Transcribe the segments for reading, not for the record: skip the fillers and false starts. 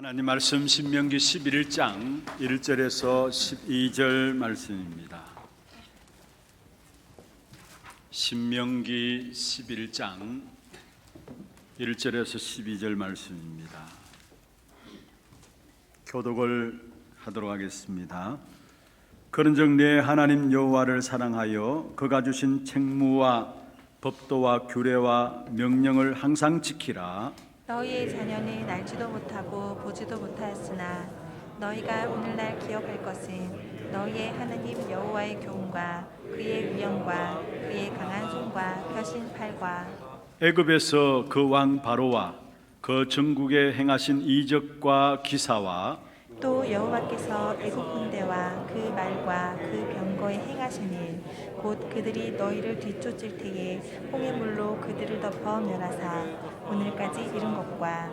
하나님 말씀 신명기 11장 1절에서 12절 말씀입니다. 신명기 11장 1절에서 12절 말씀입니다. 교독을 하도록 하겠습니다. 그런즉 내 하나님 여호와를 사랑하여 그가 주신 책무와 법도와 규례와 명령을 항상 지키라. 너희의 자녀는 알지도 못하고 보지도 못하였으나 너희가 오늘날 기억할 것은 너희의 하나님 여호와의 교훈과 그의 위엄과 그의 강한 손과 펴신 팔과 애굽에서 그 왕 바로와 그 전국에 행하신 이적과 기사와 또 여호와께서 애굽 군대와 그 말과 그 병거에 행하신 일 곧 그들이 너희를 뒤쫓을 때에 홍해물로 그들을 덮어 멸하사 오늘까지 이른 것과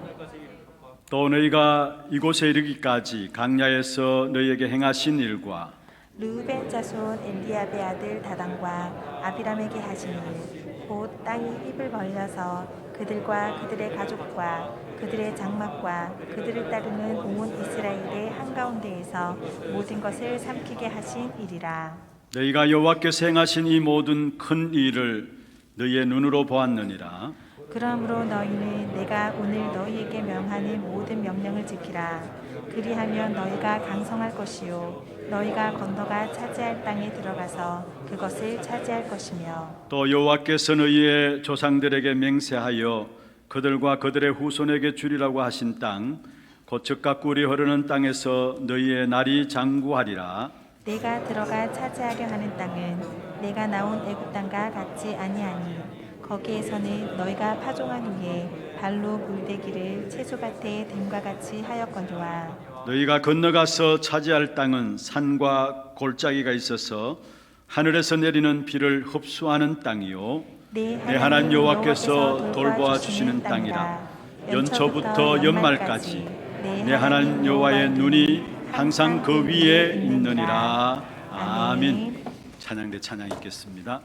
또 너희가 이곳에 이르기까지 강야에서 너희에게 행하신 일과 르우벤 자손 엘리압의 아들 다단과 아비람에게 하신 일, 곧 땅이 입을 벌려서 그들과 그들의 가족과 그들의 장막과 그들을 따르는 온 이스라엘의 한가운데에서 모든 것을 삼키게 하신 일이라. 너희가 여호와께서 행하신 이 모든 큰 일을 너희의 눈으로 보았느니라. 그러므로 너희는 내가 오늘 너희에게 명하는 모든 명령을 지키라. 그리하면 너희가 강성할 것이요 너희가 건너가 차지할 땅에 들어가서 그것을 차지할 것이며 또 여호와께서 너희의 조상들에게 맹세하여 그들과 그들의 후손에게 주리라고 하신 땅 곧 젖과 꿀이 흐르는 땅에서 너희의 날이 장구하리라. 내가 들어가 차지하려 하는 땅은 내가 나온 애굽 땅과 같지 아니하니 거기에서는 너희가 파종한 후에 발로 물대기를 채소밭에 댐과 같이 하였거니와 너희가 건너가서 차지할 땅은 산과 골짜기가 있어서 하늘에서 내리는 비를 흡수하는 땅이요 내 하나님 여호와께서 돌보아 주시는 땅이라. 연초부터 연말까지 내 하나님 여호와의 눈이 항상 그 위에 있느니라. 아멘. 찬양대 찬양 있겠습니다.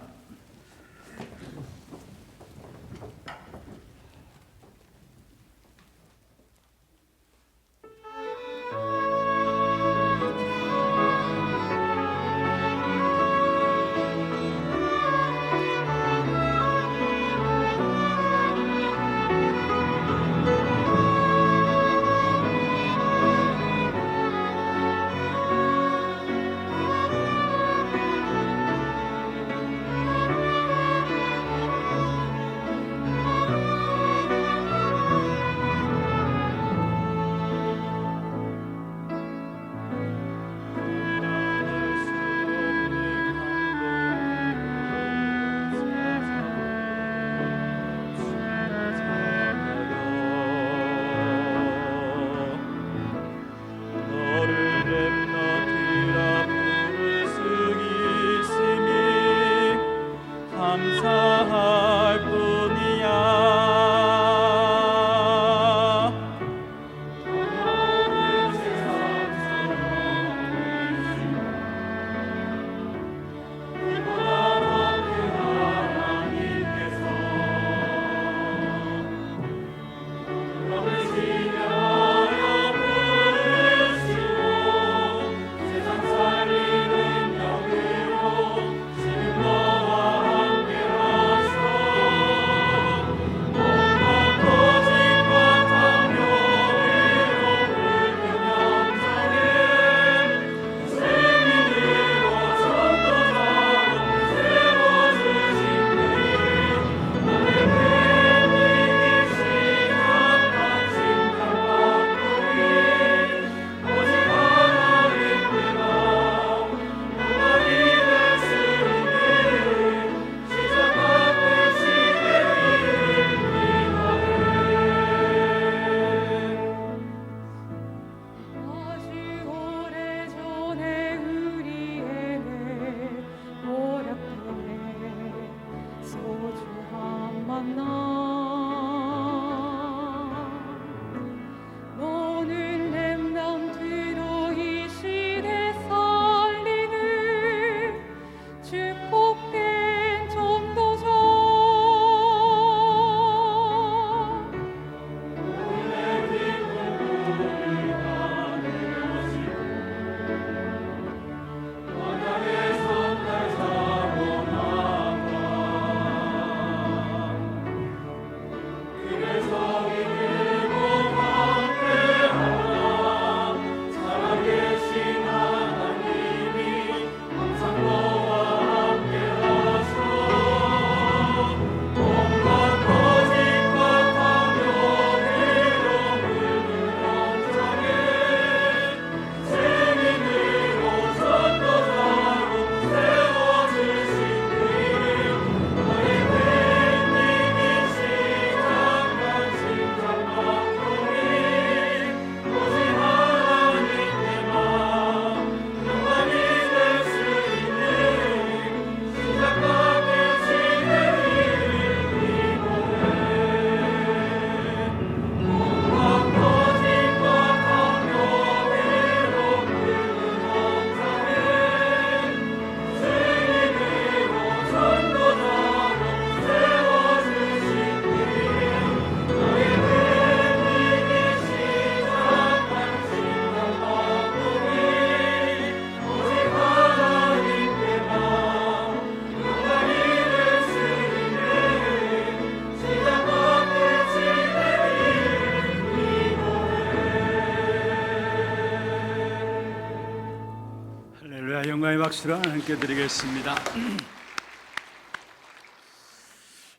자, 영광의 박수로 함께 드리겠습니다.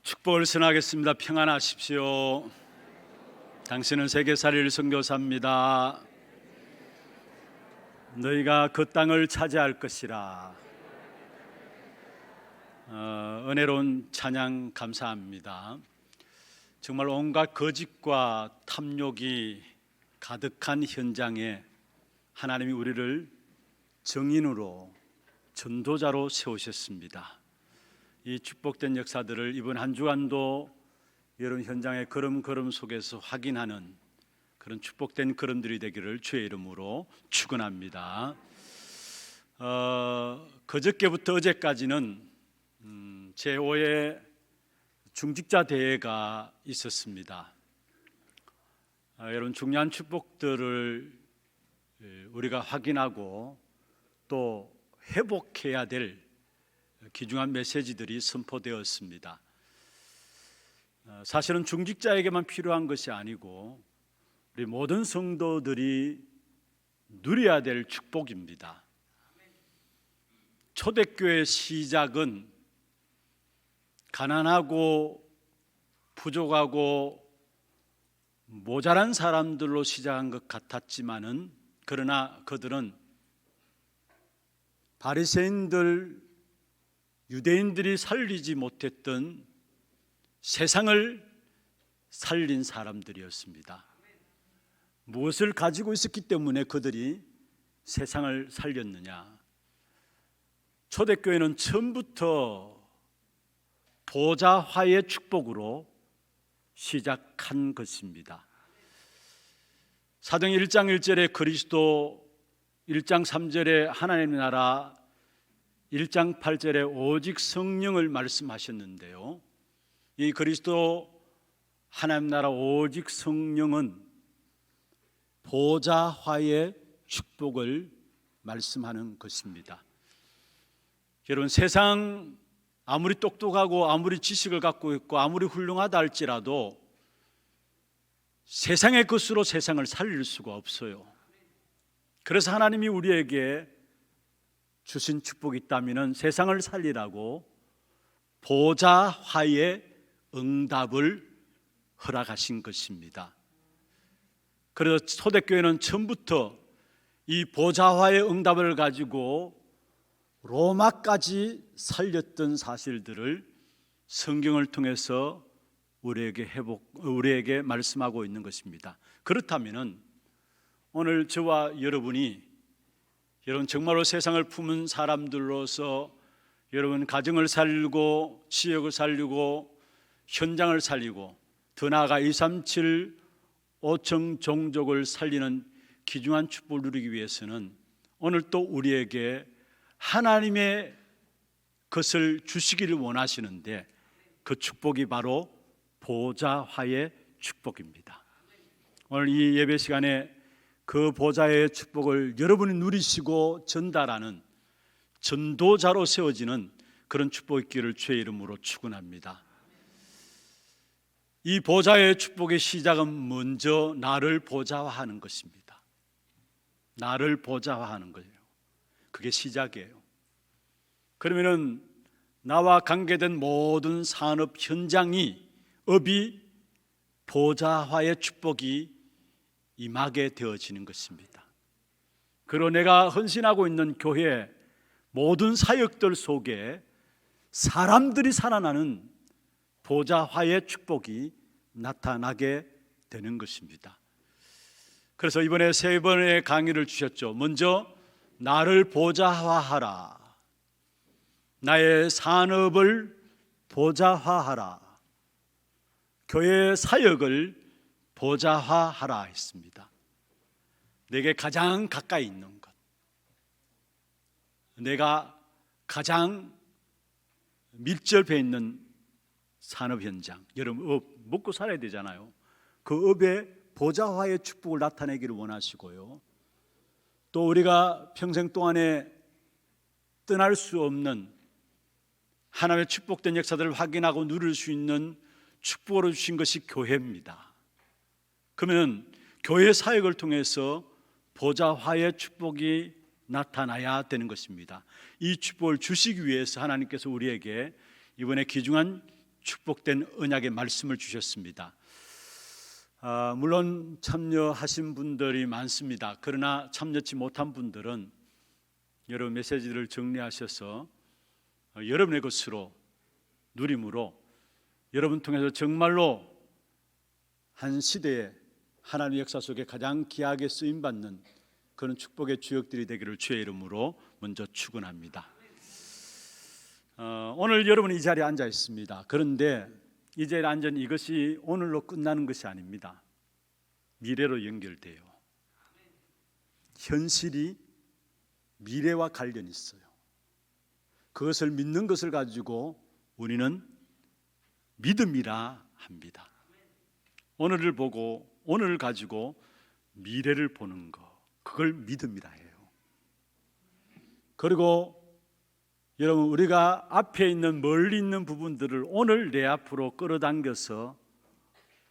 축복을 선하겠습니다. 평안하십시오. 당신은 세계살이를 선교사입니다. 너희가 그 땅을 차지할 것이라. 은혜로운 찬양 감사합니다. 정말 온갖 거짓과 탐욕이 가득한 현장에 하나님이 우리를 증인으로, 전도자로 세우셨습니다. 이 축복된 역사들을 이번 한 주간도 여러분 현장의 걸음걸음 속에서 확인하는 그런 축복된 걸음들이 되기를 주의 이름으로 축원합니다. 그저께부터 어제까지는 제5회 중직자 대회가 있었습니다. 여러분 중요한 축복들을 우리가 확인하고 또 회복해야 될 귀중한 메시지들이 선포되었습니다. 사실은 중직자에게만 필요한 것이 아니고 우리 모든 성도들이 누려야 될 축복입니다. 초대교회의 시작은 가난하고 부족하고 모자란 사람들로 시작한 것 같았지만은, 그러나 그들은 바리새인들, 유대인들이 살리지 못했던 세상을 살린 사람들이었습니다. 무엇을 가지고 있었기 때문에 그들이 세상을 살렸느냐? 초대교회는 처음부터 보좌화의 축복으로 시작한 것입니다. 사도행 1장 1절에 그리스도, 1장 3절에 하나님의 나라, 1장 8절에 오직 성령을 말씀하셨는데요, 이 그리스도, 하나님 나라, 오직 성령은 보좌화의 축복을 말씀하는 것입니다. 여러분, 세상 아무리 똑똑하고 아무리 지식을 갖고 있고 아무리 훌륭하다 할지라도 세상의 것으로 세상을 살릴 수가 없어요. 그래서 하나님이 우리에게 주신 축복이 있다면 세상을 살리라고 보좌화의 응답을 허락하신 것입니다. 그래서 초대교회는 처음부터 이 보좌화의 응답을 가지고 로마까지 살렸던 사실들을 성경을 통해서 우리에게 말씀하고 있는 것입니다. 그렇다면 오늘 저와 여러분 정말로 세상을 품은 사람들로서 여러분 가정을 살리고 지역을 살리고 현장을 살리고 더 나아가 237 5청 종족을 살리는 귀중한 축복을 누리기 위해서는 오늘 또 우리에게 하나님의 것을 주시기를 원하시는데, 그 축복이 바로 보좌화의 축복입니다. 오늘 이 예배 시간에 그 보좌의 축복을 여러분이 누리시고 전달하는 전도자로 세워지는 그런 축복이 있기를 주의 이름으로 축원합니다. 이 보좌의 축복의 시작은 먼저 나를 보좌화하는 것입니다. 나를 보좌화하는 거예요. 그게 시작이에요. 그러면은 나와 관계된 모든 산업 현장이, 업이 보좌화의 축복이 임하게 되어지는 것입니다. 그리고 내가 헌신하고 있는 교회 모든 사역들 속에 사람들이 살아나는 보좌화의 축복이 나타나게 되는 것입니다. 그래서 이번에 3번의 강의를 주셨죠. 먼저 나를 보좌화하라, 나의 산업을 보좌화하라, 교회 사역을 보좌화하라 했습니다. 내게 가장 가까이 있는 것, 내가 가장 밀접해 있는 산업 현장, 여러분 업, 먹고 살아야 되잖아요. 그 업에 보좌화의 축복을 나타내기를 원하시고요, 또 우리가 평생 동안에 떠날 수 없는 하나님의 축복된 역사들을 확인하고 누릴 수 있는 축복으로 주신 것이 교회입니다. 그러면 교회 사역을 통해서 보좌화의 축복이 나타나야 되는 것입니다. 이 축복을 주시기 위해서 하나님께서 우리에게 이번에 귀중한 축복된 언약의 말씀을 주셨습니다. 물론 참여하신 분들이 많습니다. 그러나 참여치 못한 분들은 여러 메시지를 정리하셔서 여러분의 것으로 누림으로 여러분 통해서 정말로 한 시대에 하나님의 역사 속에 가장 귀하게 쓰임받는 그런 축복의 주역들이 되기를 주의 이름으로 먼저 축원합니다. 오늘 여러분이 이 자리에 앉아 있습니다. 그런데 이 자리에 앉은 이것이 오늘로 끝나는 것이 아닙니다. 미래로 연결돼요. 현실이 미래와 관련이 있어요. 그것을 믿는 것을 가지고 우리는 믿음이라 합니다. 오늘을 보고 오늘을 가지고 미래를 보는 것, 그걸 믿음이라 해요. 그리고 여러분, 우리가 앞에 있는 멀리 있는 부분들을 오늘 내 앞으로 끌어당겨서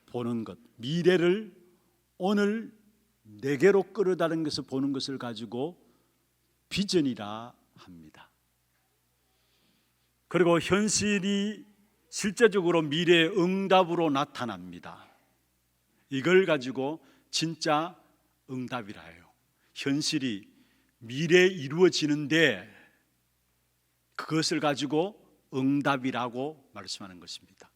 보는 것, 미래를 오늘 내게로 끌어당겨서 보는 것을 가지고 비전이라 합니다. 그리고 현실이 실제적으로 미래의 응답으로 나타납니다. 이걸 가지고 진짜 응답이라 해요. 현실이 미래에 이루어지는데 그것을 가지고 응답이라고 말씀하는 것입니다.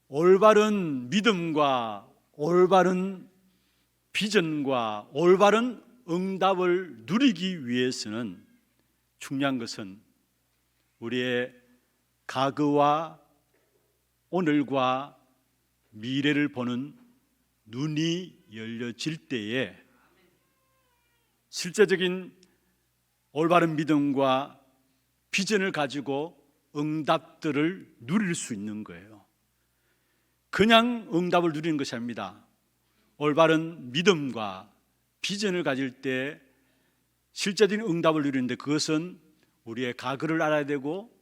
올바른 믿음과 올바른 비전과 올바른 응답을 누리기 위해서는 중요한 것은 우리의 과거와 오늘과 미래를 보는 눈이 열려질 때에 실제적인 올바른 믿음과 비전을 가지고 응답들을 누릴 수 있는 거예요. 그냥 응답을 누리는 것이 아닙니다. 올바른 믿음과 비전을 가질 때 실제적인 응답을 누리는데 그것은 우리의 과거를 알아야 되고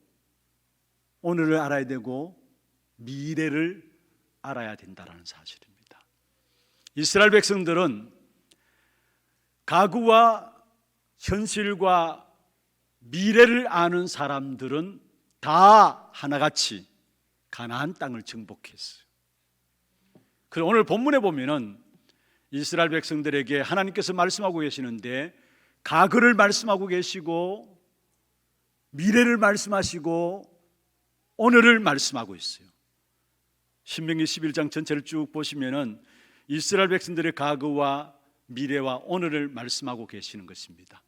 오늘을 알아야 되고 미래를 알아야 된다는 사실입니다. 이스라엘 백성들은 과거와 현실과 미래를 아는 사람들은 다 하나같이 가나안 땅을 정복했어요. 그래서 오늘 본문에 보면은 이스라엘 백성들에게 하나님께서 말씀하고 계시는데 과거를 말씀하고 계시고 미래를 말씀하시고 오늘을 말씀하고 있어요. 신명기 11장 전체를 쭉 보시면은 이스라엘 백성들의 과거와 미래와 오늘을 말씀하고 계시는 것입니다.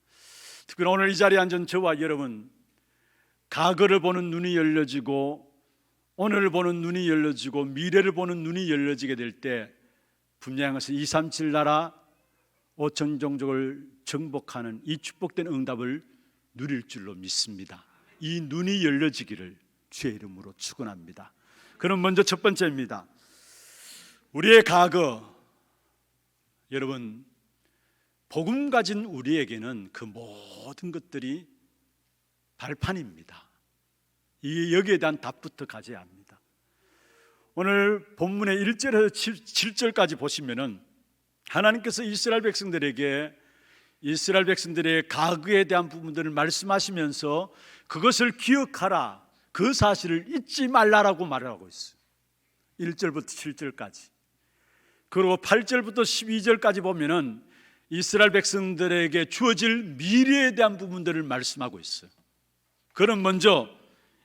특별히 오늘 이 자리에 앉은 저와 여러분, 과거를 보는 눈이 열려지고 오늘을 보는 눈이 열려지고 미래를 보는 눈이 열려지게 될 때 분명한 것은 237 나라 5천 종족을 정복하는 이 축복된 응답을 누릴 줄로 믿습니다. 이 눈이 열려지기를 주의 이름으로 축원합니다. 그럼 먼저 첫 번째입니다. 우리의 과거, 여러분, 복음 가진 우리에게는 그 모든 것들이 발판입니다. 여기에 대한 답부터 가져야 합니다. 오늘 본문의 1절에서 7절까지 보시면은 하나님께서 이스라엘 백성들에게 이스라엘 백성들의 과거에 대한 부분들을 말씀하시면서 그것을 기억하라, 그 사실을 잊지 말라라고 말하고 있어요. 1절부터 7절까지. 그리고 8절부터 12절까지 보면은 이스라엘 백성들에게 주어질 미래에 대한 부분들을 말씀하고 있어요. 그럼 먼저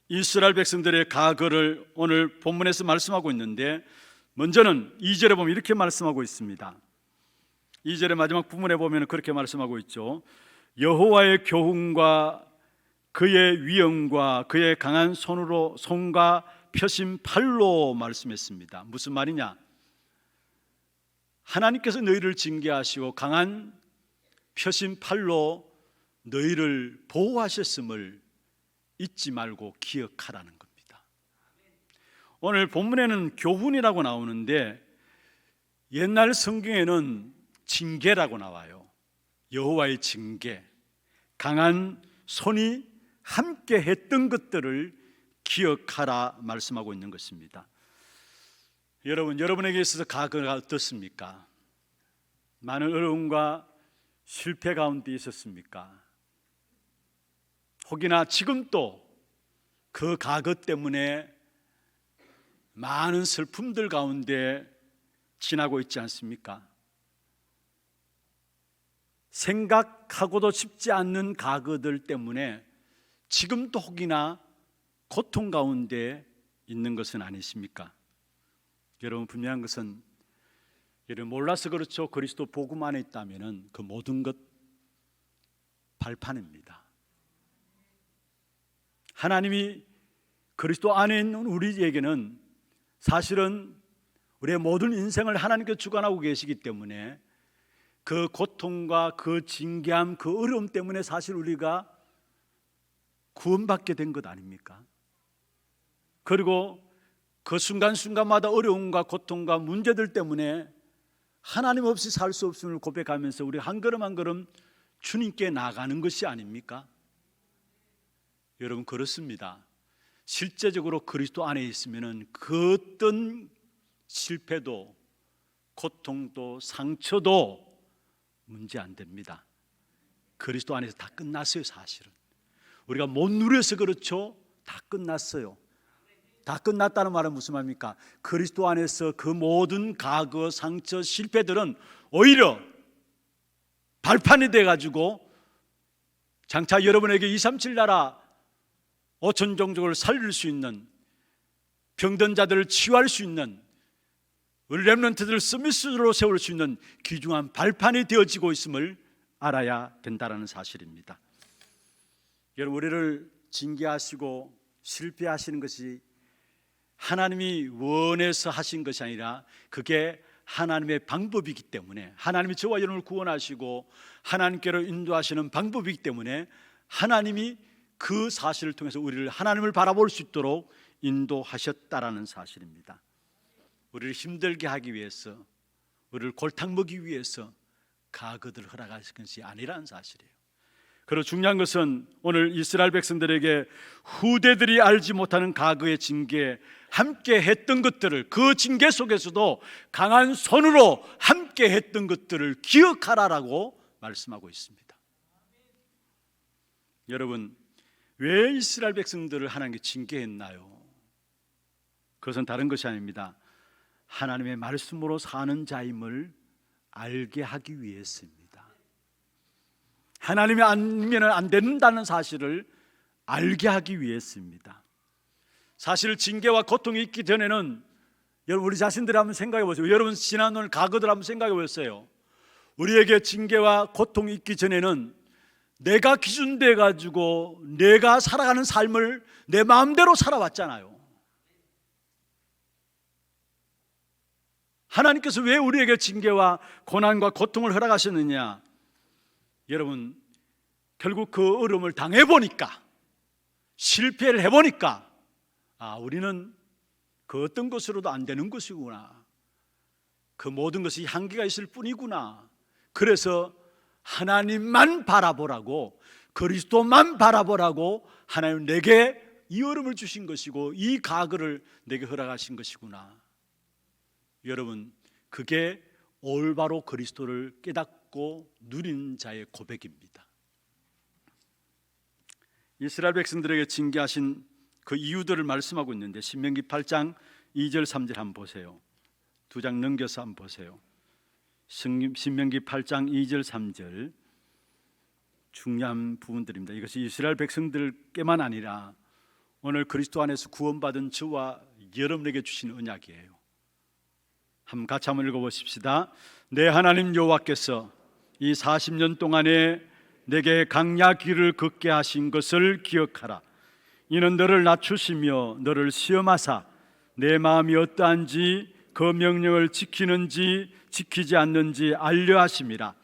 이스라엘 백성들의 과거를 오늘 본문에서 말씀하고 있는데, 먼저는 2절에 보면 이렇게 말씀하고 있습니다. 2절의 마지막 부분에 보면 그렇게 말씀하고 있죠. 여호와의 교훈과 그의 위엄과 그의 강한 손과 펴신 팔로 말씀했습니다. 무슨 말이냐? 하나님께서 너희를 징계하시고 강한 펴신 팔로 너희를 보호하셨음을 잊지 말고 기억하라는 겁니다. 오늘 본문에는 교훈이라고 나오는데 옛날 성경에는 징계라고 나와요. 여호와의 징계, 강한 손이 함께 했던 것들을 기억하라 말씀하고 있는 것입니다. 여러분, 여러분에게 있어서 과거가 어떻습니까? 많은 어려움과 실패 가운데 있었습니까? 혹이나 지금도 그 과거 때문에 많은 슬픔들 가운데 지나고 있지 않습니까? 생각하고도 싶지 않는 과거들 때문에 지금도 혹이나 고통 가운데 있는 것은 아니십니까? 여러분, 분명한 것은 여러분 몰라서 그렇죠. 그리스도 복음 안에 있다면 그 모든 것 발판입니다. 하나님이 그리스도 안에 있는 우리에게는 사실은 우리의 모든 인생을 하나님께 주관하고 계시기 때문에 그 고통과 그 징계함, 그 어려움 때문에 사실 우리가 구원받게 된 것 아닙니까? 그리고 그 순간순간마다 어려움과 고통과 문제들 때문에 하나님 없이 살 수 없음을 고백하면서 우리 한 걸음 한 걸음 주님께 나가는 것이 아닙니까? 여러분, 그렇습니다. 실제적으로 그리스도 안에 있으면 그 어떤 실패도 고통도 상처도 문제 안 됩니다. 그리스도 안에서 다 끝났어요. 사실은 우리가 못 누려서 그렇죠. 다 끝났어요. 다 끝났다는 말은 무슨 말입니까? 그리스도 안에서 그 모든 과거, 상처, 실패들은 오히려 발판이 돼가지고 장차 여러분에게 237 나라 5천 종족을 살릴 수 있는, 병든 자들을 치유할 수 있는, 우리 렘넌트들을 서밋으로 세울 수 있는 귀중한 발판이 되어지고 있음을 알아야 된다는 사실입니다. 여러분, 우리를 징계하시고 실패하시는 것이 하나님이 원해서 하신 것이 아니라 그게 하나님의 방법이기 때문에, 하나님이 저와 여러분을 구원하시고 하나님께로 인도하시는 방법이기 때문에 하나님이 그 사실을 통해서 우리를 하나님을 바라볼 수 있도록 인도하셨다라는 사실입니다. 우리를 힘들게 하기 위해서, 우리를 골탕 먹이기 위해서 과거들을 허락하신 것이 아니라는 사실이에요. 그리고 중요한 것은 오늘 이스라엘 백성들에게 후대들이 알지 못하는 과거의 징계, 함께 했던 것들을, 그 징계 속에서도 강한 손으로 함께 했던 것들을 기억하라라고 말씀하고 있습니다. 여러분, 왜 이스라엘 백성들을 하나님께 징계했나요? 그것은 다른 것이 아닙니다. 하나님의 말씀으로 사는 자임을 알게 하기 위해서입니다. 하나님이 아니면 안 된다는 사실을 알게 하기 위해서입니다. 사실 징계와 고통이 있기 전에는 여러분, 우리 자신들이 한번 생각해 보세요. 여러분, 지난 오늘 과거들 한번 생각해 보세요. 우리에게 징계와 고통이 있기 전에는 내가 기준돼 가지고 내가 살아가는 삶을 내 마음대로 살아왔잖아요. 하나님께서 왜 우리에게 징계와 고난과 고통을 허락하셨느냐? 여러분, 결국 그 어려움을 당해보니까, 실패를 해보니까, 우리는 그 어떤 것으로도 안 되는 것이구나, 그 모든 것이 한계가 있을 뿐이구나. 그래서 하나님만 바라보라고, 그리스도만 바라보라고 하나님 내게 이 어려움을 주신 것이고 이 과거를 내게 허락하신 것이구나. 여러분, 그게 올바로 그리스도를 깨닫고 누린 자의 고백입니다. 이스라엘 백성들에게 징계하신 그 이유들을 말씀하고 있는데, 신명기 8장 2절 3절 한번 보세요. 두 장 넘겨서 한번 보세요. 신명기 8장 2절 3절 중요한 부분들입니다. 이것이 이스라엘 백성들께만 아니라 오늘 그리스도 안에서 구원받은 저와 여러분에게 주신 언약이에요. 한번 같이 한번 읽어보십시다. 내 하나님 여호와께서 이 40년 동안에 내게 강야 길을 걷게 하신 것을 기억하라. 이는 너를 낮추시며 너를 시험하사 내 마음이 어떠한지 그 명령을 지키는지 지키지 않는지 알려 하심이라.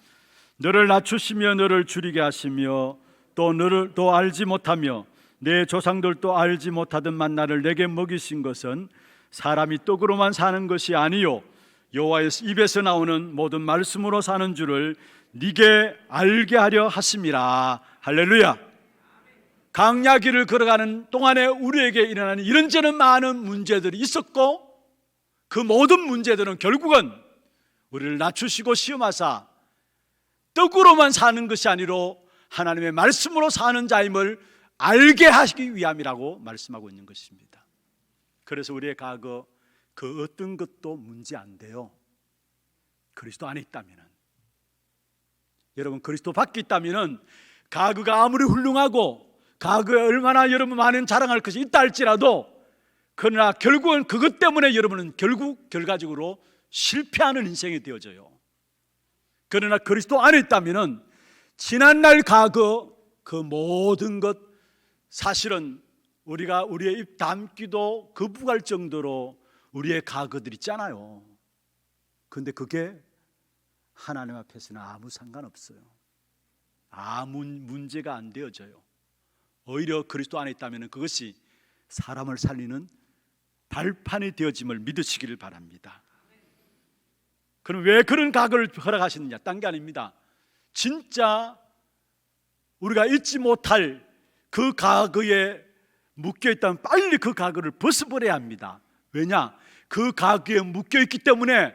너를 낮추시며 너를 줄이게 하시며 또 너를 또 알지 못하며 내 조상들도 알지 못하던 만나를 내게 먹이신 것은 사람이 떡으로만 사는 것이 아니요 여호와의 입에서 나오는 모든 말씀으로 사는 줄을 네게 알게 하려 하심이라. 할렐루야. 강야 길을 걸어가는 동안에 우리에게 일어나는 이런저런 많은 문제들이 있었고, 그 모든 문제들은 결국은 우리를 낮추시고 시험하사 떡으로만 사는 것이 아니로 하나님의 말씀으로 사는 자임을 알게 하시기 위함이라고 말씀하고 있는 것입니다. 그래서 우리의 과거 그 어떤 것도 문제 안 돼요. 그리스도 안에 있다면은. 여러분, 그리스도 밖에 있다면은 과거가 아무리 훌륭하고 과거에 얼마나 여러분 많은 자랑할 것이 있다 할지라도, 그러나 결국은 그것 때문에 여러분은 결국 결과적으로 실패하는 인생이 되어져요. 그러나 그리스도 안에 있다면은 지난날 과거 그 모든 것, 사실은 우리가 우리의 입 담기도 거부할 정도로 우리의 과거들 있잖아요. 그런데 그게 하나님 앞에서는 아무 상관없어요. 아무 문제가 안 되어져요. 오히려 그리스도 안에 있다면 그것이 사람을 살리는 발판이 되어짐을 믿으시기를 바랍니다. 그럼 왜 그런 과거를 허락하시느냐? 딴 게 아닙니다. 진짜 우리가 잊지 못할 그 과거에 묶여있다면 빨리 그 과거를 벗어버려야 합니다. 왜냐? 그 과거에 묶여있기 때문에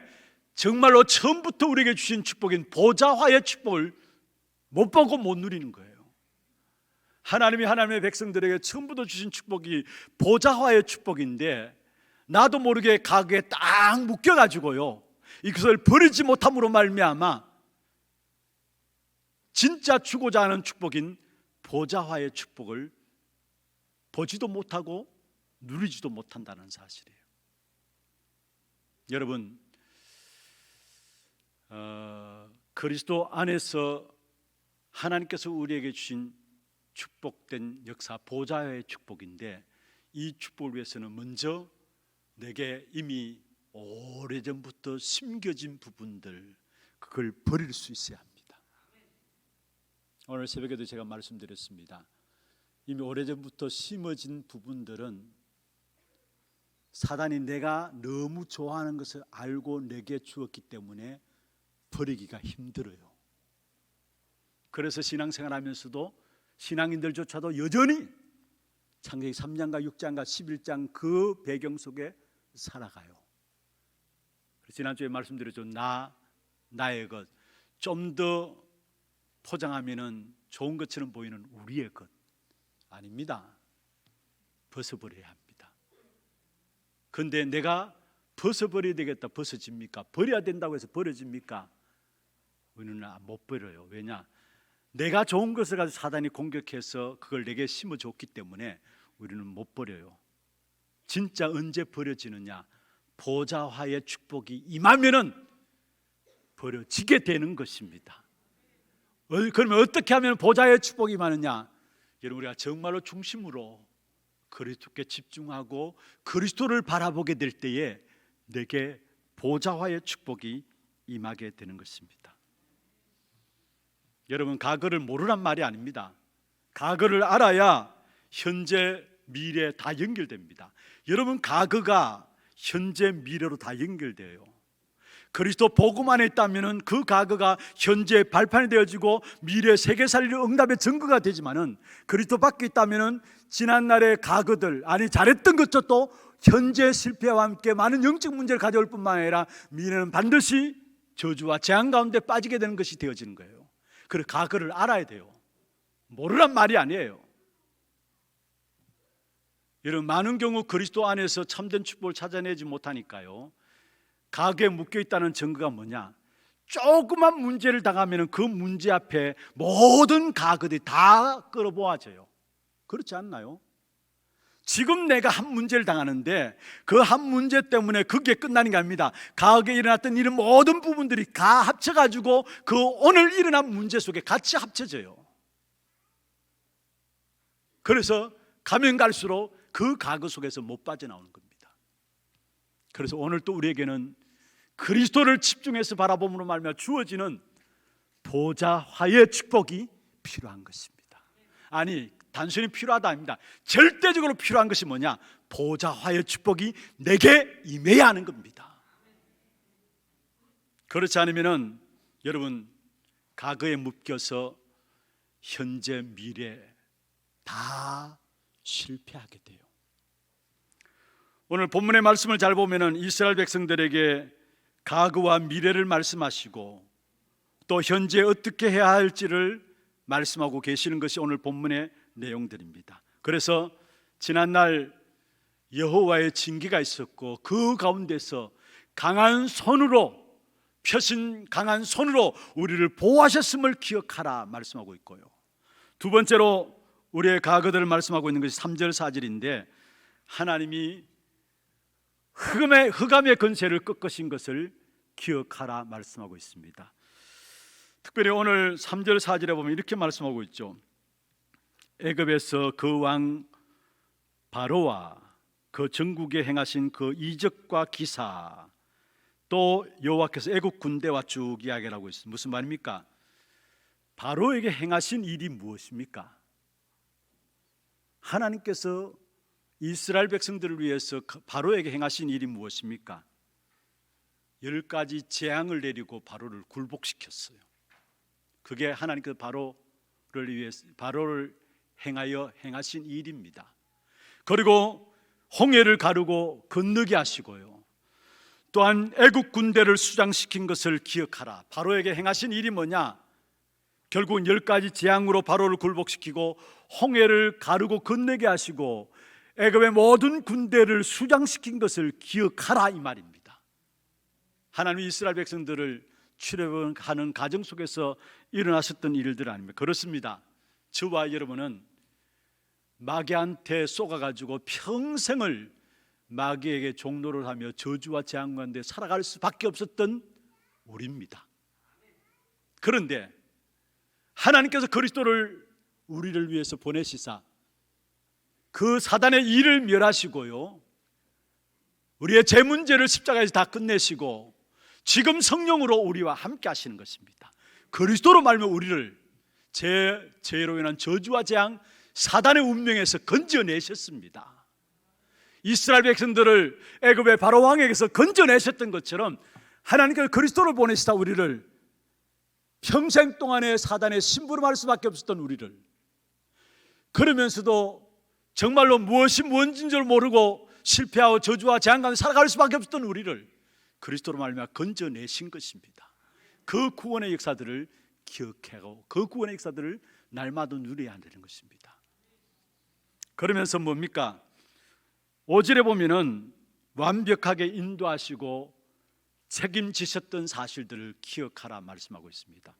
정말로 처음부터 우리에게 주신 축복인 보좌화의 축복을 못 보고 못 누리는 거예요. 하나님이 하나님의 백성들에게 처음부터 주신 축복이 보좌화의 축복인데, 나도 모르게 과거에 딱 묶여가지고요, 이것을 버리지 못함으로 말미암아 진짜 주고자 하는 축복인 보좌화의 축복을 보지도 못하고 누리지도 못한다는 사실이에요. 여러분, 그리스도 안에서 하나님께서 우리에게 주신 축복된 역사, 보좌의 축복인데, 이 축복을 위해서는 먼저 내게 이미 오래전부터 심겨진 부분들, 그걸 버릴 수 있어야 합니다. 오늘 새벽에도 제가 말씀드렸습니다. 이미 오래전부터 심어진 부분들은 사단이 내가 너무 좋아하는 것을 알고 내게 주었기 때문에 버리기가 힘들어요. 그래서 신앙생활 하면서도 신앙인들조차도 여전히 창세기 3장과 6장과 11장 그 배경 속에 살아가요. 지난주에 말씀드렸죠. 나의 것, 좀 더 포장하면은 좋은 것처럼 보이는 우리의 것 아닙니다. 벗어버려야 합니다. 그런데 내가 벗어버려야 되겠다, 벗어집니까? 버려야 된다고 해서 버려집니까? 우리는 못 버려요. 왜냐? 내가 좋은 것을 가지고 사단이 공격해서 그걸 내게 심어줬기 때문에 우리는 못 버려요. 진짜 언제 버려지느냐? 보좌화의 축복이 임하면은 버려지게 되는 것입니다. 그러면 어떻게 하면 보좌의 축복이 임하느냐? 여러분, 우리가 정말로 중심으로 그리스도께 집중하고 그리스도를 바라보게 될 때에 내게 보좌화의 축복이 임하게 되는 것입니다. 여러분, 과거를 모르란 말이 아닙니다. 과거를 알아야 현재, 미래 다 연결됩니다. 여러분, 과거가 현재, 미래로 다 연결돼요. 그리스도 복음 안에 있다면 그 과거가 현재 발판이 되어지고 미래 세계 살릴 응답의 증거가 되지만은, 그리스도 밖에 있다면 지난날의 과거들, 아니 잘했던 것도 현재 실패와 함께 많은 영적 문제를 가져올 뿐만 아니라 미래는 반드시 저주와 재앙 가운데 빠지게 되는 것이 되어지는 거예요. 그래서 과거를 알아야 돼요. 모르란 말이 아니에요. 여러분, 많은 경우 그리스도 안에서 참된 축복을 찾아내지 못하니까요, 과거에 묶여있다는 증거가 뭐냐? 조그만 문제를 당하면 그 문제 앞에 모든 과거들이 다 끌어모아져요. 그렇지 않나요? 지금 내가 한 문제를 당하는데 그 한 문제 때문에 그게 끝나는 게 아닙니다. 과거에 일어났던 이런 모든 부분들이 다 합쳐가지고 그 오늘 일어난 문제 속에 같이 합쳐져요. 그래서 가면 갈수록 그 과거 속에서 못 빠져나오는 겁니다. 그래서 오늘 또 우리에게는 그리스도를 집중해서 바라봄으로 말미암아 주어지는 보좌화의 축복이 필요한 것입니다. 아니, 단순히 필요하다 아닙니다. 절대적으로 필요한 것이 뭐냐? 보좌화의 축복이 내게 임해야 하는 겁니다. 그렇지 않으면은 여러분, 과거에 묶여서 현재, 미래 다 실패하게 돼요. 오늘 본문의 말씀을 잘 보면은 이스라엘 백성들에게 과거와 미래를 말씀하시고 또 현재 어떻게 해야 할지를 말씀하고 계시는 것이 오늘 본문의 내용들입니다. 그래서 지난날 여호와의 징계가 있었고 그 가운데서 강한 손으로, 펴신 강한 손으로 우리를 보호하셨음을 기억하라 말씀하고 있고요. 두 번째로 우리의 과거들을 말씀하고 있는 것이 3절 4절인데 하나님이 흑암의 권세를 꺾으신 것을 기억하라 말씀하고 있습니다. 특별히 오늘 3절 4절에 보면 이렇게 말씀하고 있죠. 애굽에서 그 왕 바로와 그 전국에 행하신 그 이적과 기사, 또 여호와께서 애국 군대와 쭉 이야기를 하고 있습니다. 무슨 말입니까? 바로에게 행하신 일이 무엇입니까? 하나님께서 이스라엘 백성들을 위해서 바로에게 행하신 일이 무엇입니까? 10가지 재앙을 내리고 바로를 굴복시켰어요. 그게 하나님께서 바로를 행하여 행하신 일입니다. 그리고 홍해를 가르고 건너게 하시고요. 또한 애국 군대를 수장시킨 것을 기억하라. 바로에게 행하신 일이 뭐냐? 결국은 10가지 재앙으로 바로를 굴복시키고 홍해를 가르고 건너게 하시고 애굽의 모든 군대를 수장시킨 것을 기억하라 이 말입니다. 하나님이 이스라엘 백성들을 출애굽하는 과정 속에서 일어났었던 일들 아닙니까? 그렇습니다. 저와 여러분은 마귀한테 쏘가가지고 평생을 마귀에게 종노를 하며 저주와 재앙 가운데 살아갈 수밖에 없었던 우리입니다. 그런데 하나님께서 그리스도를 우리를 위해서 보내시사 그 사단의 일을 멸하시고요, 우리의 죄 문제를 십자가에서 다 끝내시고 지금 성령으로 우리와 함께 하시는 것입니다. 그리스도로 말미암아 우리를 죄로 인한 저주와 재앙, 사단의 운명에서 건져내셨습니다. 이스라엘 백성들을 애굽의 바로 왕에게서 건져내셨던 것처럼 하나님께서 그리스도를 보내시다 우리를 평생 동안에 사단의 심부름할 수밖에 없었던 우리를, 그러면서도 정말로 무엇이 뭔지인 줄 모르고 실패하고 저주와 재앙 가운데 살아갈 수밖에 없었던 우리를 그리스도로 말미암아 건져내신 것입니다. 그 구원의 역사들을 기억하고 그 구원의 역사들을 날마다 누려야 되는 것입니다. 그러면서 뭡니까? 5절에 보면은 완벽하게 인도하시고 책임지셨던 사실들을 기억하라 말씀하고 있습니다.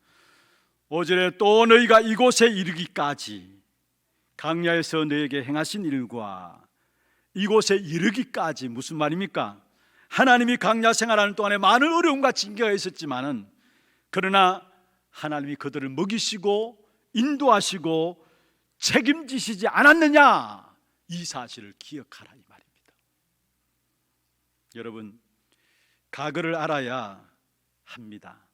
5절에 또 너희가 이곳에 이르기까지, 강야에서 너에게 행하신 일과 이곳에 이르기까지, 무슨 말입니까? 하나님이 강야 생활하는 동안에 많은 어려움과 징계가 있었지만은 그러나 하나님이 그들을 먹이시고 인도하시고 책임지시지 않았느냐, 이 사실을 기억하라 이 말입니다. 여러분, 과거를 알아야 합니다.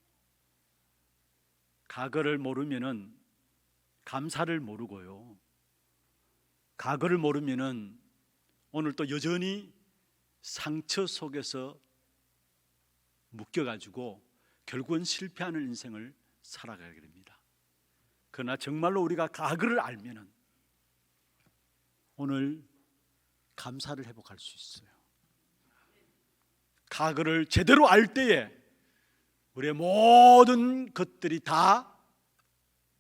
과거를 모르면은 감사를 모르고요, 과거를 모르면은 오늘 또 여전히 상처 속에서 묶여가지고 결국은 실패하는 인생을 살아가게 됩니다. 그러나 정말로 우리가 과거를 알면은 오늘 감사를 회복할 수 있어요. 과거를 제대로 알 때에 우리의 모든 것들이 다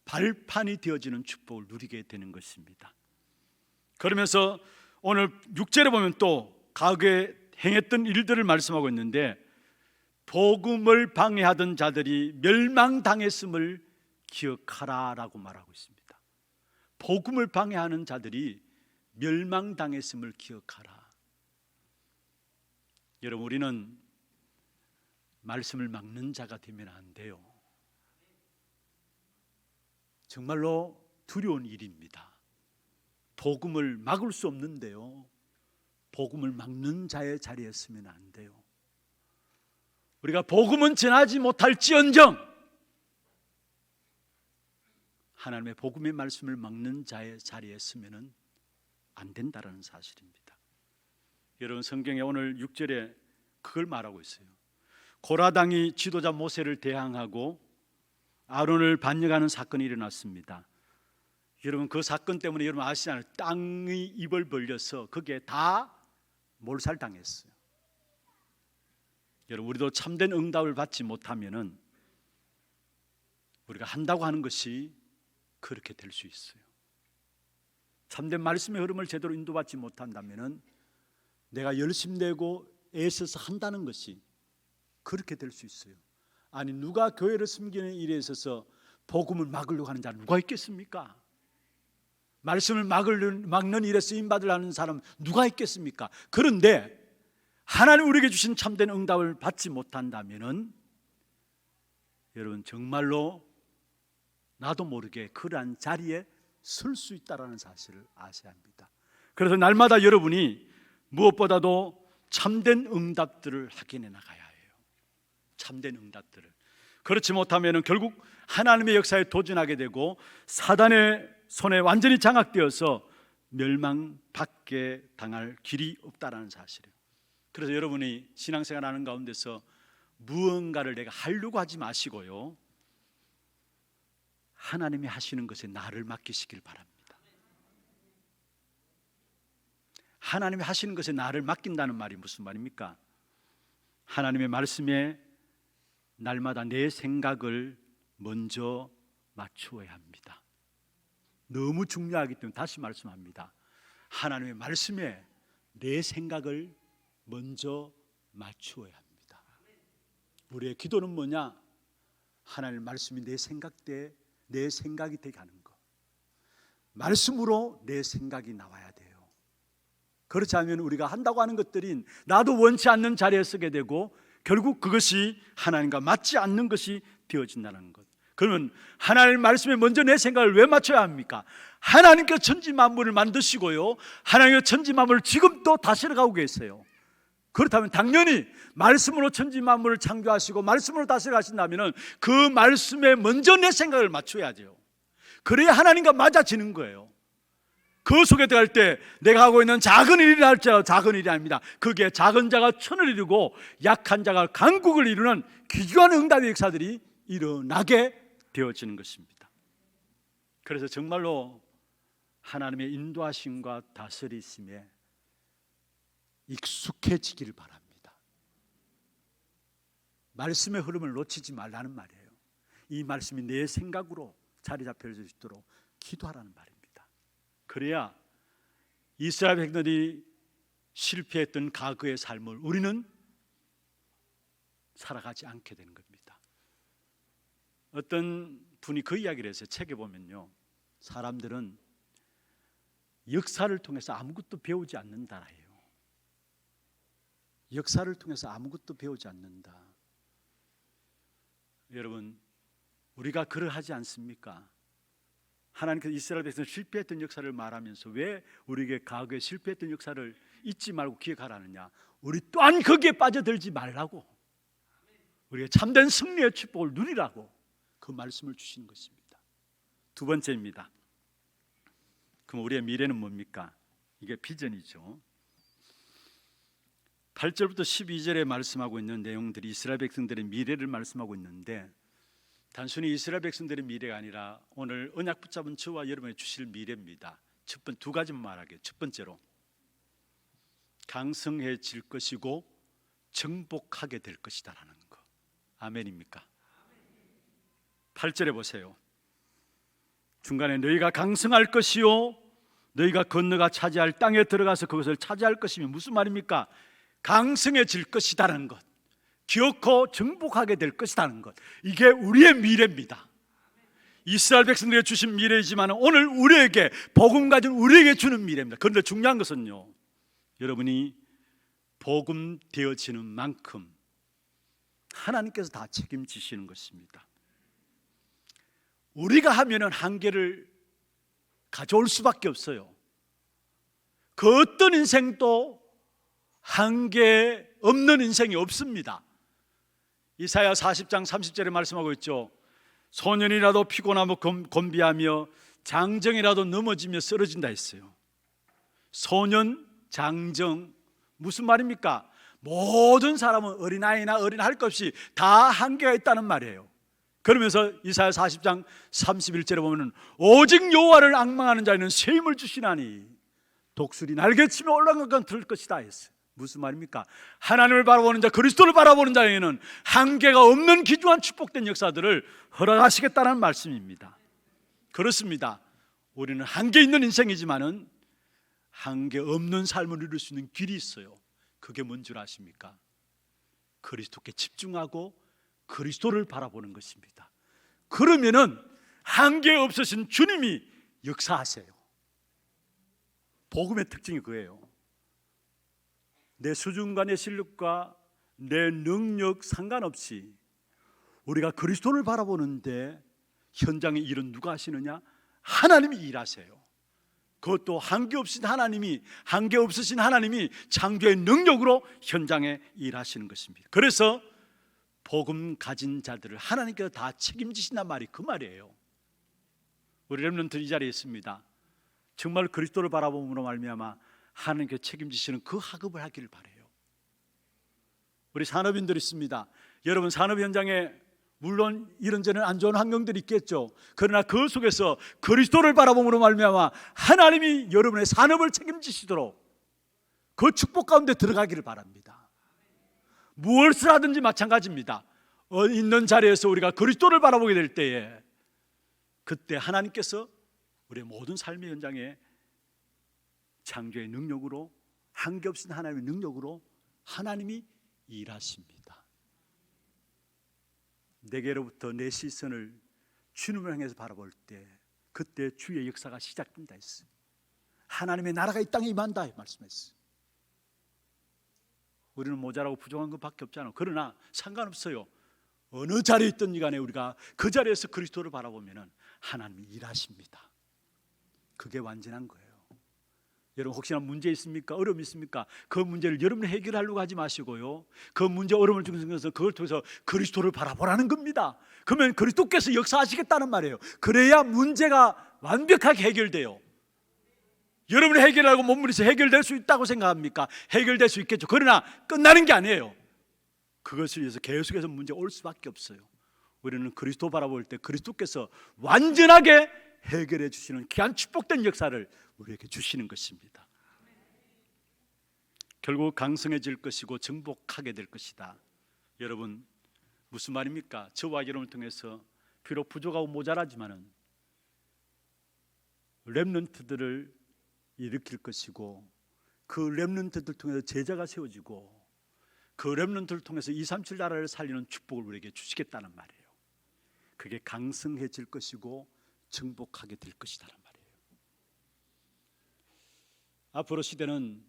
발판이 되어지는 축복을 누리게 되는 것입니다. 그러면서 오늘 6절에 보면 또 과거에 행했던 일들을 말씀하고 있는데, 복음을 방해하던 자들이 멸망당했음을 기억하라라고 말하고 있습니다. 복음을 방해하는 자들이 멸망당했음을 기억하라. 여러분, 우리는 말씀을 막는 자가 되면 안 돼요. 정말로 두려운 일입니다. 복음을 막을 수 없는데요, 복음을 막는 자의 자리에 서면 안 돼요. 우리가 복음은 전하지 못할지언정 하나님의 복음의 말씀을 막는 자의 자리에 서면 안 된다는 사실입니다. 여러분, 성경에 오늘 6절에 그걸 말하고 있어요. 고라당이 지도자 모세를 대항하고 아론을 반역하는 사건이 일어났습니다. 여러분, 그 사건 때문에 여러분 아시잖아요. 땅의 입을 벌려서 거기에 다 몰살당했어요. 여러분, 우리도 참된 응답을 받지 못하면은 우리가 한다고 하는 것이 그렇게 될 수 있어요. 참된 말씀의 흐름을 제대로 인도받지 못한다면 내가 열심내고 애써서 한다는 것이 그렇게 될 수 있어요. 아니, 누가 교회를 숨기는 일에 있어서 복음을 막으려고 하는 자 누가 있겠습니까? 말씀을 막는 일에 쓰임받으려는 사람 누가 있겠습니까? 그런데 하나님 우리에게 주신 참된 응답을 받지 못한다면 여러분 정말로 나도 모르게 그러한 자리에 설 수 있다는 사실을 아셔야 합니다. 그래서 날마다 여러분이 무엇보다도 참된 응답들을 확인해 나가야 해요. 참된 응답들을. 그렇지 못하면 결국 하나님의 역사에 도전하게 되고 사단의 손에 완전히 장악되어서 멸망받게 당할 길이 없다는 사실이에요. 그래서 여러분이 신앙생활 하는 가운데서 무언가를 내가 하려고 하지 마시고요, 하나님이 하시는 것에 나를 맡기시길 바랍니다. 하나님이 하시는 것에 나를 맡긴다는 말이 무슨 말입니까? 하나님의 말씀에 날마다 내 생각을 먼저 맞추어야 합니다. 너무 중요하기 때문에 다시 말씀합니다. 하나님의 말씀에 내 생각을 먼저 맞추어야 합니다. 우리의 기도는 뭐냐? 하나님의 말씀이 내 생각이 되게 하는 것. 말씀으로 내 생각이 나와야 돼요. 그렇지 않으면 우리가 한다고 하는 것들이 나도 원치 않는 자리에 서게 되고 결국 그것이 하나님과 맞지 않는 것이 되어진다는 것. 그러면 하나님 말씀에 먼저 내 생각을 왜 맞춰야 합니까? 하나님께서 천지 만물을 만드시고요, 하나님께서 천지 만물을 지금도 다스려 가고 계세요. 그렇다면 당연히 말씀으로 천지 만물을 창조하시고 말씀으로 다스려 가신다면 그 말씀에 먼저 내 생각을 맞춰야죠. 그래야 하나님과 맞아지는 거예요. 그 속에 들어갈 때 내가 하고 있는 작은 일이라 할지라도 작은 일이 아닙니다. 그게 작은 자가 천을 이루고 약한 자가 강국을 이루는 귀중한 응답의 역사들이 일어나게 되어지는 것입니다. 그래서 정말로 하나님의 인도하심과 다스리심에 익숙해지기를 바랍니다. 말씀의 흐름을 놓치지 말라는 말이에요. 이 말씀이 내 생각으로 자리 잡힐 수 있도록 기도하라는 말입니다. 그래야 이스라엘 백성들이 실패했던 과거의 삶을 우리는 살아가지 않게 되는 겁니다. 어떤 분이 그 이야기를 했어요. 책에 보면요, 사람들은 역사를 통해서 아무것도 배우지 않는다 해요. 역사를 통해서 아무것도 배우지 않는다. 여러분, 우리가 그러하지 않습니까? 하나님께서 이스라엘 백성 실패했던 역사를 말하면서 왜 우리에게 과거에 실패했던 역사를 잊지 말고 기억하라느냐? 우리 또한 거기에 빠져들지 말라고, 우리가 참된 승리의 축복을 누리라고 그 말씀을 주시는 것입니다. 두 번째입니다. 그럼 우리의 미래는 뭡니까? 이게 비전이죠. 8절부터 12절에 말씀하고 있는 내용들이 이스라엘 백성들의 미래를 말씀하고 있는데, 단순히 이스라엘 백성들의 미래가 아니라 오늘 언약 붙잡은 저와 여러분이 주실 미래입니다. 두 가지만 말하게요. 첫 번째로 강성해질 것이고 정복하게 될 것이다라는 거. 아멘입니까? 8절에 보세요. 중간에 너희가 강성할 것이요 너희가 건너가 차지할 땅에 들어가서 그것을 차지할 것이면 무슨 말입니까? 강성해질 것이다라는 것, 기어코 정복하게 될 것이라는 것, 이게 우리의 미래입니다. 이스라엘 백성들에게 주신 미래이지만 오늘 우리에게, 복음 가진 우리에게 주는 미래입니다. 그런데 중요한 것은요, 여러분이 복음 되어지는 만큼 하나님께서 다 책임지시는 것입니다. 우리가 하면은 한계를 가져올 수밖에 없어요. 그 어떤 인생도 한계 없는 인생이 없습니다. 이사야 40장 30절에 말씀하고 있죠. 소년이라도 피곤하며 곤비하며 장정이라도 넘어지며 쓰러진다 했어요. 소년, 장정, 무슨 말입니까? 모든 사람은 어린아이나 어린아이 할 것 없이 다 한계가 있다는 말이에요. 그러면서 이사야 40장 31절에 보면 오직 여호와를 앙망하는 자에는 새 힘을 주시나니 독수리 날개치며 올라간 건 들 것이다 했어요. 무슨 말입니까? 하나님을 바라보는 자, 그리스도를 바라보는 자에게는 한계가 없는 귀중한 축복된 역사들을 허락하시겠다는 말씀입니다. 그렇습니다. 우리는 한계 있는 인생이지만은 한계 없는 삶을 누릴 수 있는 길이 있어요. 그게 뭔 줄 아십니까? 그리스도께 집중하고 그리스도를 바라보는 것입니다. 그러면은 한계 없으신 주님이 역사하세요. 복음의 특징이 그예요. 내 수준과 내 실력과 내 능력 상관없이 우리가 그리스도를 바라보는데 현장의 일은 누가 하시느냐? 하나님이 일하세요. 그것도 한계 없으신 하나님이 창조의 능력으로 현장에 일하시는 것입니다. 그래서 복음 가진 자들을 하나님께서 다 책임지신단 말이 그 말이에요. 우리 렘넌트 이 자리에 있습니다. 정말 그리스도를 바라봄으로 말미암아 하나님께서 책임지시는 그 학업을 하기를 바라요. 우리 산업인들 있습니다. 여러분 산업 현장에 물론 이런저런 안 좋은 환경들이 있겠죠. 그러나 그 속에서 그리스도를 바라봄으로 말미암아 하나님이 여러분의 산업을 책임지시도록 그 축복 가운데 들어가기를 바랍니다. 무엇을 하든지 마찬가지입니다. 있는 자리에서 우리가 그리스도를 바라보게 될 때에 그때 하나님께서 우리의 모든 삶의 현장에 창조의 능력으로 한계 없인 하나님의 능력으로 하나님이 일하십니다. 내게로부터 내 시선을 주님을 향해서 바라볼 때 그때 주의 역사가 시작된다 했어요. 하나님의 나라가 이 땅에 임한다 말씀했어요. 우리는 모자라고 부족한 것밖에 없잖아요. 그러나 상관없어요. 어느 자리에 있든 간에 우리가 그 자리에서 그리스도를 바라보면 하나님이 일하십니다. 그게 완전한 거예요. 여러분 혹시나 문제 있습니까? 어려움 있습니까? 그 문제를 여러분이 해결하려고 하지 마시고요, 그 문제 어려움을 중에서 그걸 통해서 그리스도를 바라보라는 겁니다. 그러면 그리스도께서 역사하시겠다는 말이에요. 그래야 문제가 완벽하게 해결돼요. 여러분이 해결하고 몸부림에서 해결될 수 있다고 생각합니까? 해결될 수 있겠죠. 그러나 끝나는 게 아니에요. 그것을 위해서 계속해서 문제가 올 수밖에 없어요. 우리는 그리스도 바라볼 때 그리스도께서 완전하게 해결해 주시는 귀한 축복된 역사를 우리에게 주시는 것입니다. 결국 강성해질 것이고 정복하게 될 것이다. 여러분 무슨 말입니까? 저와 여러분을 통해서 비록 부족하고 모자라지만은 렘넌트들을 일으킬 것이고 그 렘넌트들 통해서 제자가 세워지고 그 렘넌트를 통해서 237 나라를 살리는 축복을 우리에게 주시겠다는 말이에요. 그게 강성해질 것이고 정복하게 될 것이다라는 말이에요. 앞으로 시대는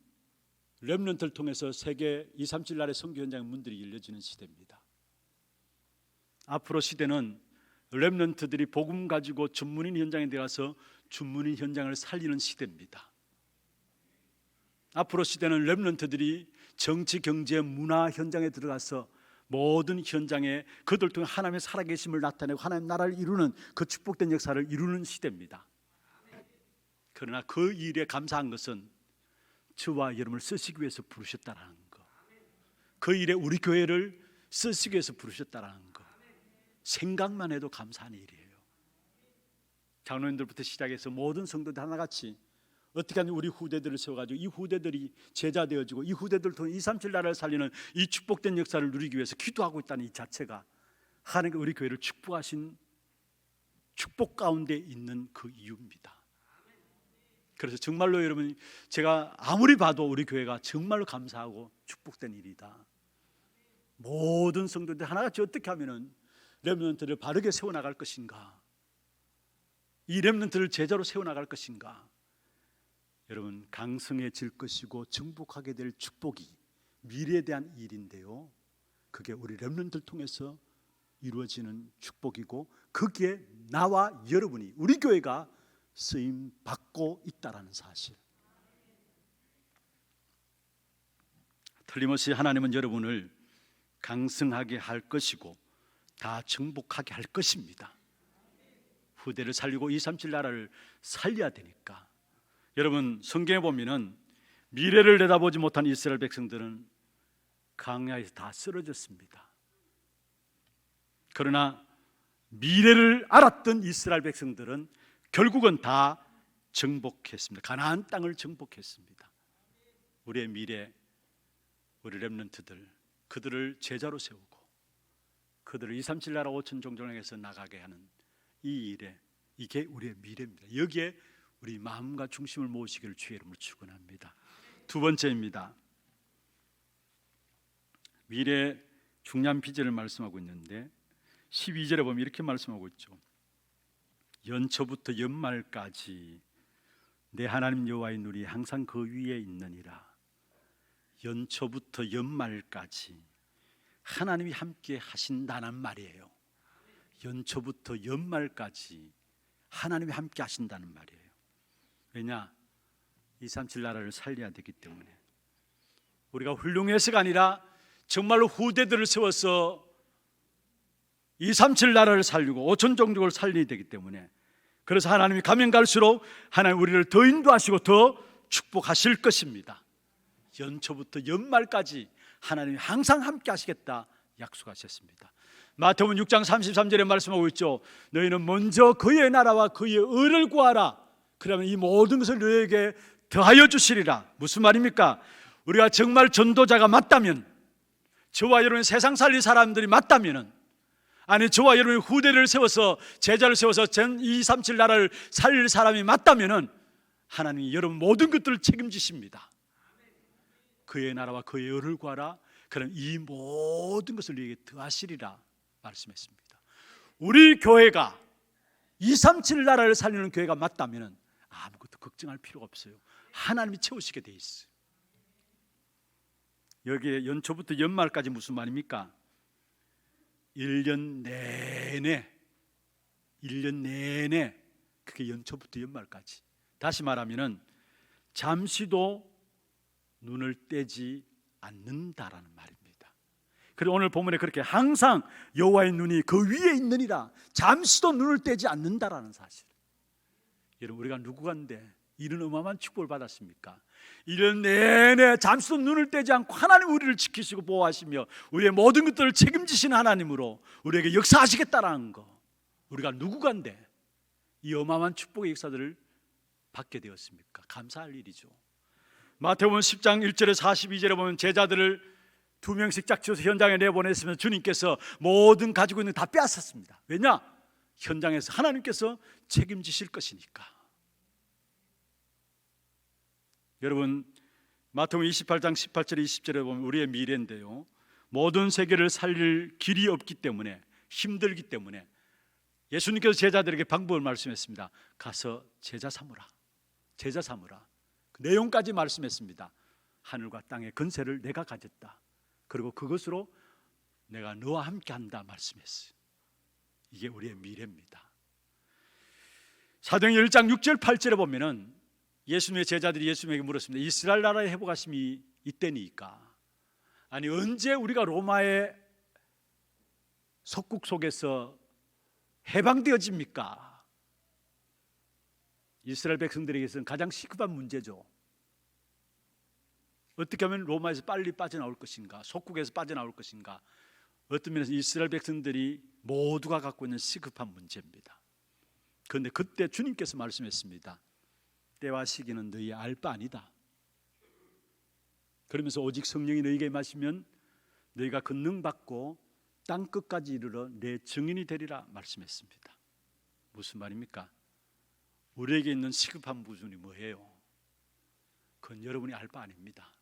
렘넌트를 통해서 세계 237 나라의 선교 현장의 문들이 열려지는 시대입니다. 앞으로 시대는 렘넌트들이 복음 가지고 전문인 현장에 들어가서 전문인 현장을 살리는 시대입니다. 앞으로 시대는 렘넌트들이 정치, 경제, 문화 현장에 들어가서 모든 현장에 그들 통해 하나님의 살아계심을 나타내고 하나님의 나라를 이루는 그 축복된 역사를 이루는 시대입니다. 그러나 그 일에 감사한 것은 저와 여러분을 쓰시기 위해서 부르셨다라는 것, 그 일에 우리 교회를 쓰시기 위해서 부르셨다라는 것, 생각만 해도 감사한 일이에요. 장로님들부터 시작해서 모든 성도들 하나같이 어떻게 하면 우리 후대들을 세워가지고 이 후대들이 제자 되어지고 이 후대들을 통해 237 나라를 살리는 이 축복된 역사를 누리기 위해서 기도하고 있다는 이 자체가 하나님께 우리 교회를 축복하신 축복 가운데 있는 그 이유입니다. 그래서 정말로 여러분 제가 아무리 봐도 우리 교회가 정말로 감사하고 축복된 일이다. 모든 성도들 하나같이 어떻게 하면은 렘넌트를 바르게 세워나갈 것인가, 이 렘넌트를 제자로 세워나갈 것인가, 여러분 강성해질 것이고 정복하게 될 축복이 미래에 대한 일인데요, 그게 우리 렘넌트를 통해서 이루어지는 축복이고 거기에 나와 여러분이 우리 교회가 쓰임 받고 있다라는 사실. 틀림없이 하나님은 여러분을 강성하게 할 것이고 다 정복하게 할 것입니다. 후대를 살리고 237 나라를 살려야 되니까. 여러분 성경에 보면은 미래를 내다보지 못한 이스라엘 백성들은 광야에서 다 쓰러졌습니다. 그러나 미래를 알았던 이스라엘 백성들은 결국은 다 정복했습니다. 가나안 땅을 정복했습니다. 우리의 미래 우리 렘넌트들, 그들을 제자로 세우고 그들을 237 나라 5천 종족에서 나가게 하는 이 일에, 이게 우리의 미래입니다. 여기에 우리 마음과 중심을 모으시기를 주의 이름으로 축원합니다. 두 번째입니다. 미래 중요한 비전을 말씀하고 있는데 12절에 보면 이렇게 말씀하고 있죠. 연초부터 연말까지 내 하나님 여호와의 눈이 항상 그 위에 있느니라. 연초부터 연말까지 하나님이 함께 하신다는 말이에요. 연초부터 연말까지 하나님이 함께 하신다는 말이에요. 왜냐? 237 나라를 살려야 되기 때문에. 우리가 훌륭해서가 아니라 정말로 후대들을 세워서 237 나라를 살리고 5천 종족을 살려야 되기 때문에, 그래서 하나님이 가면 갈수록 하나님 우리를 더 인도하시고 더 축복하실 것입니다. 연초부터 연말까지 하나님이 항상 함께 하시겠다 약속하셨습니다. 마태복음 6장 33절에 말씀하고 있죠. 너희는 먼저 그의 나라와 그의 의를 구하라. 그러면 이 모든 것을 너희에게 더하여 주시리라. 무슨 말입니까? 우리가 정말 전도자가 맞다면, 저와 여러분 세상 살릴 사람들이 맞다면, 아니 저와 여러분의 후대를 세워서 제자를 세워서 전 237 나라를 살릴 사람이 맞다면 하나님이 여러분 모든 것들을 책임지십니다. 그의 나라와 그의 의를 구하라. 그럼 이 모든 것을 너희에게 더하시리라 말씀했습니다. 우리 교회가 237 나라를 살리는 교회가 맞다면 아무것도 걱정할 필요가 없어요. 하나님이 채우시게 돼 있어요. 여기에 연초부터 연말까지 무슨 말입니까? 1년 내내 그게 연초부터 연말까지. 다시 말하면은 잠시도 눈을 떼지 않는다라는 말입니다. 그리고 오늘 본문에 그렇게 항상 여호와의 눈이 그 위에 있느니라, 잠시도 눈을 떼지 않는다라는 사실. 여러분 우리가 누구간데 이런 어마어마한 축복을 받았습니까? 1년 내내 잠시도 눈을 떼지 않고 하나님 우리를 지키시고 보호하시며 우리의 모든 것들을 책임지시는 하나님으로 우리에게 역사하시겠다라는 거, 우리가 누구간데 이 어마어마한 축복의 역사들을 받게 되었습니까? 감사할 일이죠. 마태복음 10장 1절에 42절에 보면 제자들을 2명씩 짝지어서 현장에 내보냈으면 주님께서 모든 가지고 있는 다 빼앗았습니다. 왜냐? 현장에서 하나님께서 책임지실 것이니까. 여러분 마태복음 28장 18절에 20절에 보면 우리의 미래인데요, 모든 세계를 살릴 길이 없기 때문에, 힘들기 때문에 예수님께서 제자들에게 방법을 말씀했습니다. 가서 제자 삼으라. 제자 삼으라. 그 내용까지 말씀했습니다. 하늘과 땅의 권세를 내가 가졌다. 그리고 그것으로 내가 너와 함께 한다 말씀했어요. 이게 우리의 미래입니다. 사도행전 1장 6절 8절에 보면은 예수님의 제자들이 예수님에게 물었습니다. 이스라엘 나라의 회복하심이 이때니까, 아니 언제 우리가 로마의 속국 속에서 해방되어집니까? 이스라엘 백성들에게서는 가장 시급한 문제죠. 어떻게 하면 로마에서 빨리 빠져나올 것인가, 속국에서 빠져나올 것인가. 어떤 면에서 이스라엘 백성들이 모두가 갖고 있는 시급한 문제입니다. 그런데 그때 주님께서 말씀했습니다. 때와 시기는 너희 알 바 아니다. 그러면서 오직 성령이 너희에게 임하시면 너희가 권능 받고 땅 끝까지 이르러 내 증인이 되리라 말씀했습니다. 무슨 말입니까? 우리에게 있는 시급한 부분이 뭐예요? 그건 여러분이 알 바 아닙니다.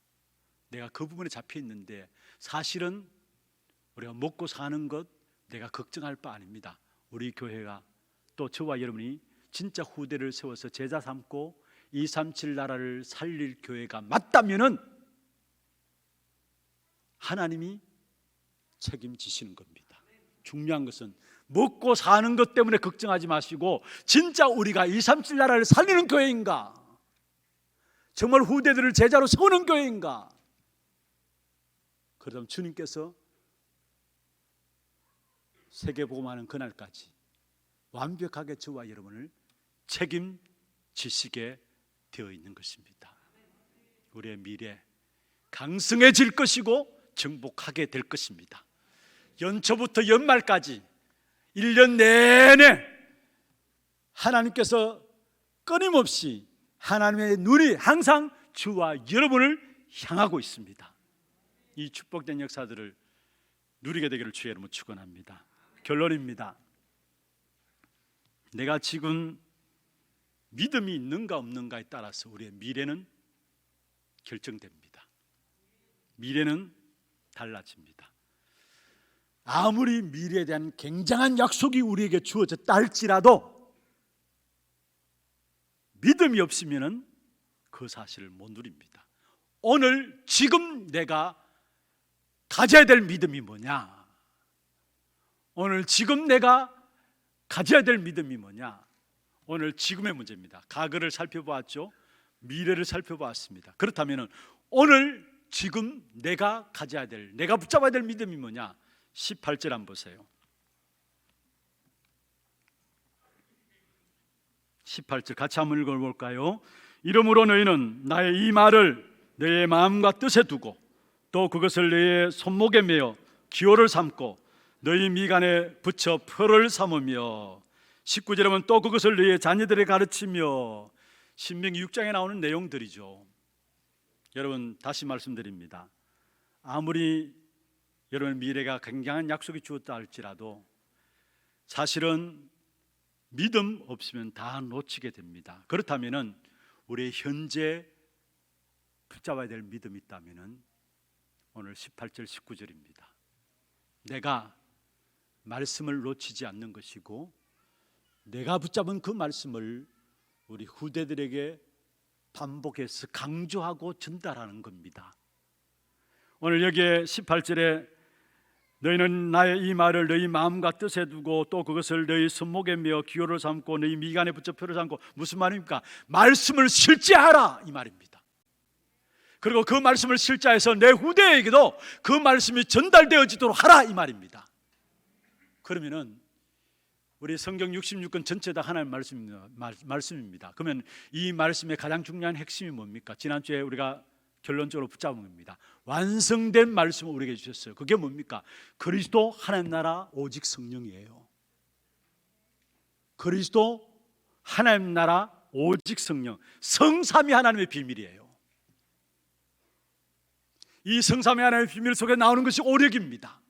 내가 그 부분에 잡혀 있는데 사실은 우리가 먹고 사는 것 내가 걱정할 바 아닙니다. 우리 교회가 또 저와 여러분이 진짜 후대를 세워서 제자 삼고 237 나라를 살릴 교회가 맞다면은 하나님이 책임지시는 겁니다. 중요한 것은 먹고 사는 것 때문에 걱정하지 마시고, 진짜 우리가 237 나라를 살리는 교회인가, 정말 후대들을 제자로 세우는 교회인가. 그러면 주님께서 세계복음하는 그날까지 완벽하게 저와 여러분을 책임지시게 되어 있는 것입니다. 우리의 미래 강성해질 것이고 정복하게 될 것입니다. 연초부터 연말까지 1년 내내 하나님께서 끊임없이 하나님의 눈이 항상 저와 여러분을 향하고 있습니다. 이 축복된 역사들을 누리게 되기를 주의 이름으로 축원합니다. 결론입니다. 내가 지금 믿음이 있는가 없는가에 따라서 우리의 미래는 결정됩니다. 미래는 달라집니다. 아무리 미래에 대한 굉장한 약속이 우리에게 주어졌다 할지라도 믿음이 없으면 그 사실을 못 누립니다. 오늘 지금 내가 가져야 될 믿음이 뭐냐? 오늘 지금 내가 가져야 될 믿음이 뭐냐? 오늘 지금의 문제입니다. 과거를 살펴보았죠. 미래를 살펴보았습니다. 그렇다면 오늘 지금 내가 가져야 될, 내가 붙잡아야 될 믿음이 뭐냐? 18절 한번 보세요. 18절 같이 한번 읽어볼까요? 이러므로 너희는 나의 이 말을 너희의 마음과 뜻에 두고 또 그것을 너희의 손목에 매어 기호를 삼고 너희 미간에 붙여 표를 삼으며 19절에 보면 또 그것을 너희의 자녀들에게 가르치며 신명기 6장에 나오는 내용들이죠. 여러분 다시 말씀드립니다. 아무리 여러분 미래가 굉장한 약속이 주었다 할지라도 사실은 믿음 없으면 다 놓치게 됩니다. 그렇다면 우리의 현재 붙잡아야 될 믿음이 있다면 오늘 18절 19절입니다. 내가 말씀을 놓치지 않는 것이고 내가 붙잡은 그 말씀을 우리 후대들에게 반복해서 강조하고 전달하는 겁니다. 오늘 여기에 18절에 너희는 나의 이 말을 너희 마음과 뜻에 두고 또 그것을 너희 손목에 메어 기호를 삼고 너희 미간에 붙여 표를 삼고 무슨 말입니까? 말씀을 실제하라 이 말입니다. 그리고 그 말씀을 실제해서 내 후대에게도 그 말씀이 전달되어지도록 하라 이 말입니다. 그러면은 우리 성경 66권 전체 다 하나님 말씀입니다. 그러면 이 말씀의 가장 중요한 핵심이 뭡니까? 지난주에 우리가 결론적으로 붙잡은 겁니다. 완성된 말씀을 우리에게 주셨어요. 그게 뭡니까? 그리스도 하나님 나라 오직 성령이에요. 그리스도 하나님 나라 오직 성령, 성삼위 하나님의 비밀이에요. 이 성삼위 하나님의 비밀 속에 나오는 것이 오력입니다.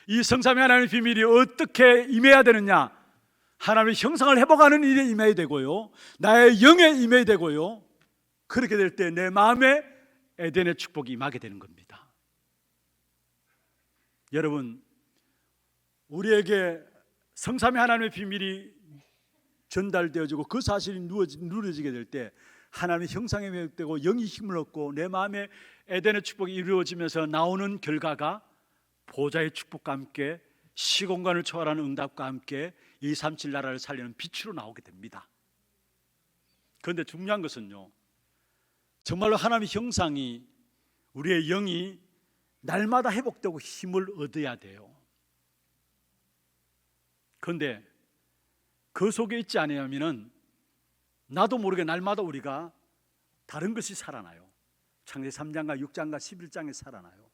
이 성삼위 하나님의 비밀이 어떻게 임해야 되느냐? 하나님의 형상을 회복하는 일에 임해야 되고요, 나의 영에 임해야 되고요. 그렇게 될 때 내 마음에 에덴의 축복이 임하게 되는 겁니다. 여러분, 우리에게 성삼위 하나님의 비밀이 전달되어지고 그 사실이 누려지게 될 때 하나님의 형상에 회복되고 영이 힘을 얻고 내 마음에 에덴의 축복이 이루어지면서 나오는 결과가 보좌의 축복과 함께 시공간을 초월하는 응답과 함께 237 나라를 살리는 빛으로 나오게 됩니다. 그런데 중요한 것은요, 정말로 하나님의 형상이 우리의 영이 날마다 회복되고 힘을 얻어야 돼요. 그런데 그 속에 있지 않으면 나도 모르게 날마다 우리가 다른 것이 살아나요. 창세기 3장과 6장과 11장에 살아나요.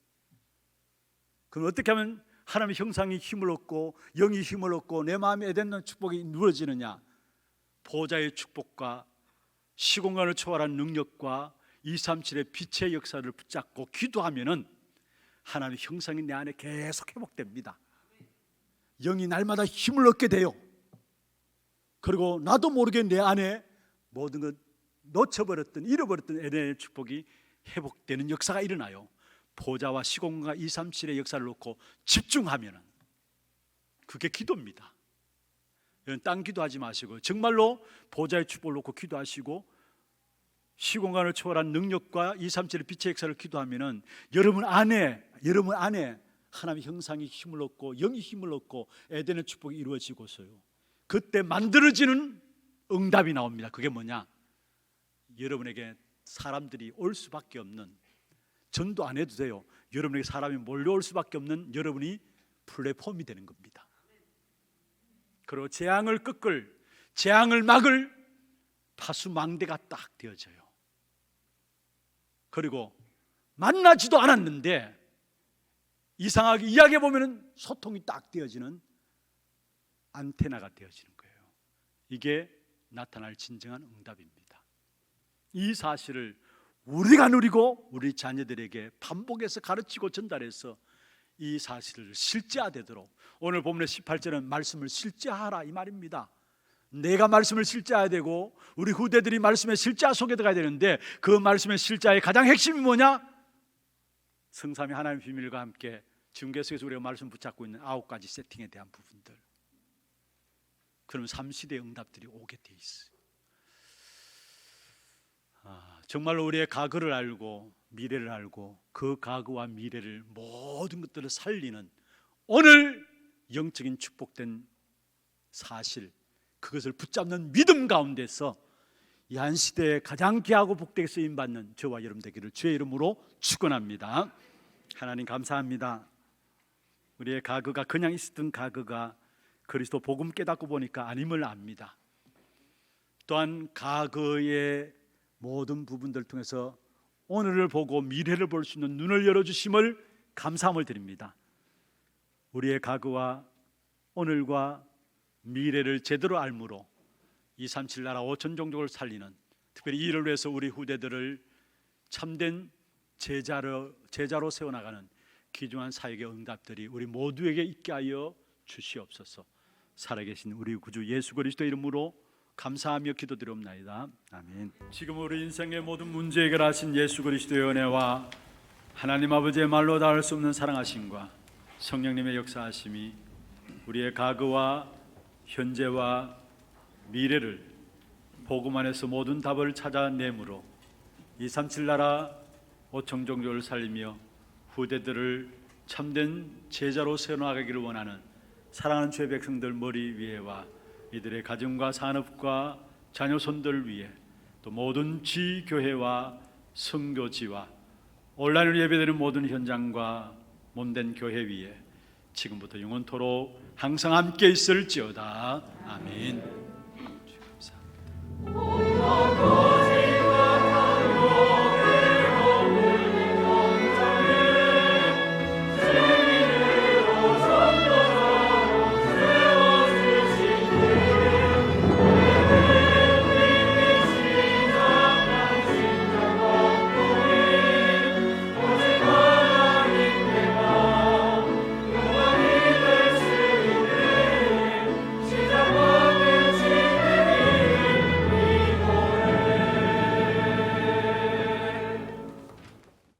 그럼 어떻게 하면 하나님의 형상이 힘을 얻고 영이 힘을 얻고 내 마음에 에덴의 축복이 누려지느냐? 보좌의 축복과 시공간을 초월한 능력과 237의 빛의 역사를 붙잡고 기도하면은 하나님의 형상이 내 안에 계속 회복됩니다. 영이 날마다 힘을 얻게 돼요. 그리고 나도 모르게 내 안에 모든 것 놓쳐버렸던 잃어버렸던 에덴의 축복이 회복되는 역사가 일어나요. 보좌와 시공간과 237의 역사를 놓고 집중하면은 그게 기도입니다. 딴 기도하지 마시고 정말로 보좌의 축복을 놓고 기도하시고 시공간을 초월한 능력과 237의 빛의 역사를 기도하면은 여러분 안에 하나님의 형상이 힘을 얻고 영이 힘을 얻고 에덴의 축복이 이루어지고서요, 그때 만들어지는 응답이 나옵니다. 그게 뭐냐? 여러분에게 사람들이 올 수밖에 없는, 전도 안 해도 돼요, 여러분에게 사람이 몰려올 수밖에 없는 여러분이 플랫폼이 되는 겁니다. 그리고 재앙을 꺾을, 재앙을 막을 파수망대가 딱 되어져요. 그리고 만나지도 않았는데 이상하게 이야기해 보면 소통이 딱 되어지는 안테나가 되어지는 거예요. 이게 나타날 진정한 응답입니다. 이 사실을 우리가 누리고 우리 자녀들에게 반복해서 가르치고 전달해서 이 사실을 실제화되도록, 오늘 본문의 18절은 말씀을 실제화하라 이 말입니다. 내가 말씀을 실제화해야 되고 우리 후대들이 말씀의 실제화 속에 들어가야 되는데, 그 말씀의 실제화의 가장 핵심이 뭐냐? 성삼위 하나님의 비밀과 함께 지금 계속해서 우리가 말씀 붙잡고 있는 9가지 세팅에 대한 부분들, 그럼 3시대의 응답들이 오게 돼 있어요. 정말로 우리의 과거를 알고 미래를 알고 그 과거와 미래를 모든 것들을 살리는 오늘 영적인 축복된 사실, 그것을 붙잡는 믿음 가운데서 이 한 시대에 가장 귀하고 복되게 쓰임받는 저와 여러분 되기를 주의 이름으로 축원합니다. 하나님 감사합니다. 우리의 과거가 그냥 있었던 과거가 그리스도 복음 깨닫고 보니까 아님을 압니다. 또한 과거의 모든 부분들 통해서 오늘을 보고 미래를 볼 수 있는 눈을 열어주심을 감사함을 드립니다. 우리의 과거와 오늘과 미래를 제대로 알므로 237 나라 5천 종족을 살리는, 특별히 이 일을 위해서 우리 후대들을 참된 제자로 세워나가는 귀중한 사역의 응답들이 우리 모두에게 있게 하여 주시옵소서. 살아계신 우리 구주 예수 그리스도 이름으로 감사하며 기도드리옵나이다. 아멘. 지금 우리 인생의 모든 문제 해결하신 예수 그리스도의 은혜와 하나님 아버지의 말로 닿을 수 없는 사랑하심과 성령님의 역사하심이 우리의 과거와 현재와 미래를 복음 안에서 모든 답을 찾아내므로 237 나라 5천 종족을 살리며 후대들을 참된 제자로 세워나가기를 원하는 사랑하는 주의 백성들 머리 위에와 이들의 가정과 산업과 자녀손들 위에, 또 모든 지교회와 선교지와 온라인으로 예배드리는 모든 현장과 몸된 교회 위에 지금부터 영원토록 항상 함께 있을지어다. 아멘. 감사합니다.